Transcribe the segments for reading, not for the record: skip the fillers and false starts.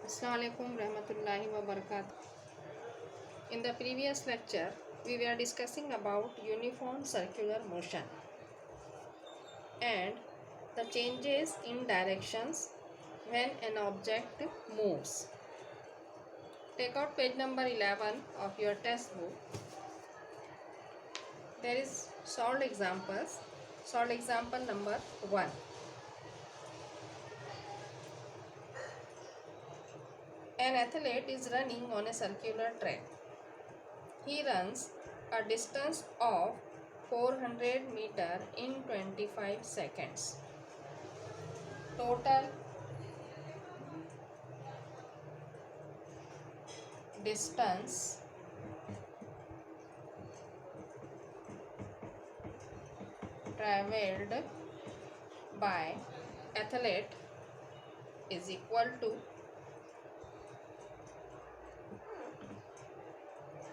Assalamu alaikum rahmatullahi wa barakatuh. In the previous lecture, we were discussing about uniform circular motion and the changes in directions when an object moves. Take out page number 11 of your textbook. There is solved examples. Solved example number 1. An athlete is running on a circular track. He runs a distance of 400 meter in 25 seconds. Total distance traveled by athlete is equal to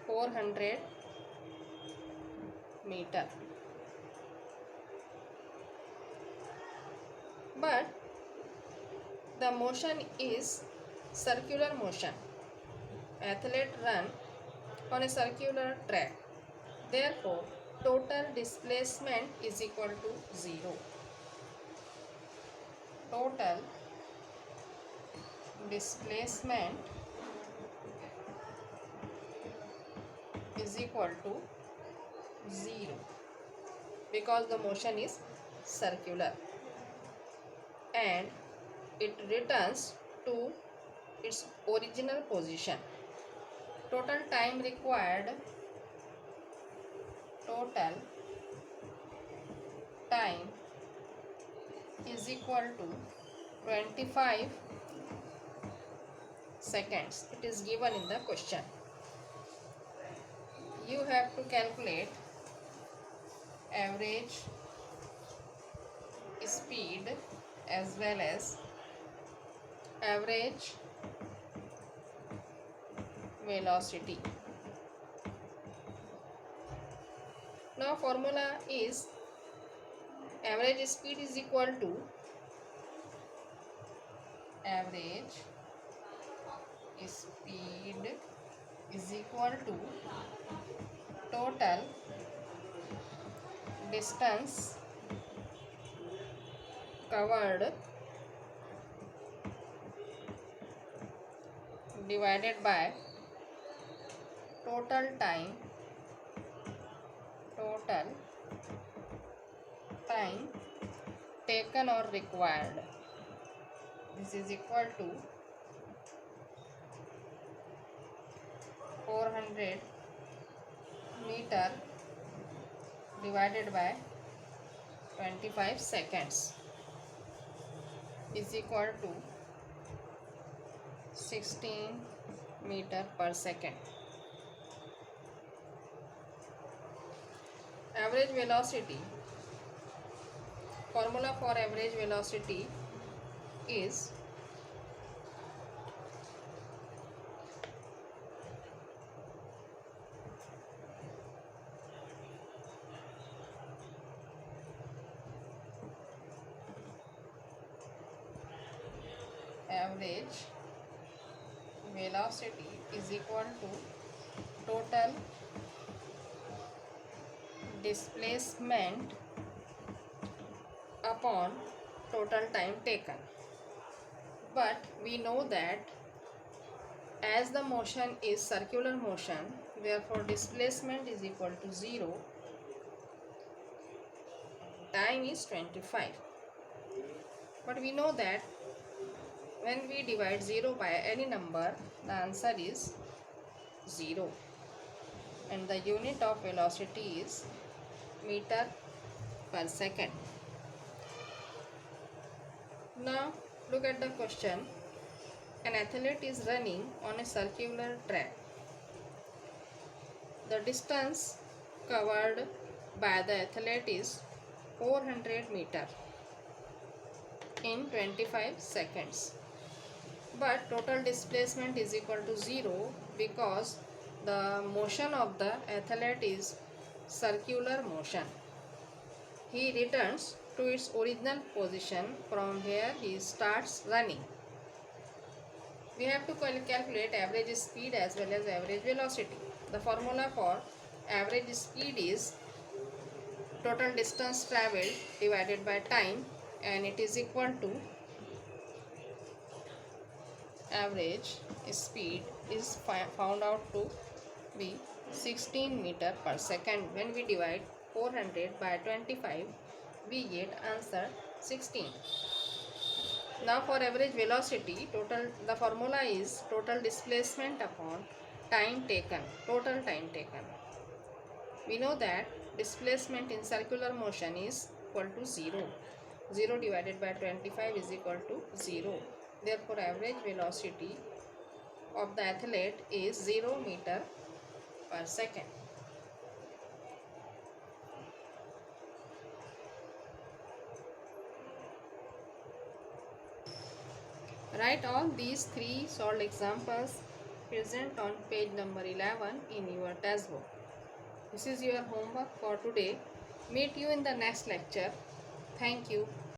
400 meter. But the motion is circular motion. Athlete run on a circular track. Therefore, total displacement is equal to 0. Total displacement is equal to 0 because the motion is circular and it returns to its original position. Total time required is equal to 25 seconds. It is given in the question. You have to calculate average speed as well as average velocity. Now formula is average speed is equal to average speed is equal to total distance covered divided by total time taken or required. This is equal to 400 meter divided by 25 seconds is equal to 16 meter per second. Average velocity. Formula for average velocity is average velocity is equal to total displacement upon total time taken. But we know that as the motion is circular motion, therefore displacement is equal to 0. Time is 25. But we know that when we divide 0 by any number, the answer is 0. And the unit of velocity is meter per second. Now look at the question. An athlete is running on a circular track. The distance covered by the athlete is 400 meter in 25 seconds. But total displacement is equal to 0 because the motion of the athlete is circular motion. He returns to its original position from where he starts running. We have to calculate average speed as well as average velocity. The formula for average speed is total distance traveled divided by time, and it is equal to average speed is found out to be 16 meter per second. When we divide 400 by 25, we get answer 16. Now for average velocity, the formula is total displacement upon time taken, total time taken. We know that displacement in circular motion is equal to 0. 0 divided by 25 is equal to 0. Therefore, average velocity of the athlete is 0 meter per second. Write all these three solved examples present on page number 11 in your textbook. This is your homework for today. Meet you in the next lecture. Thank you.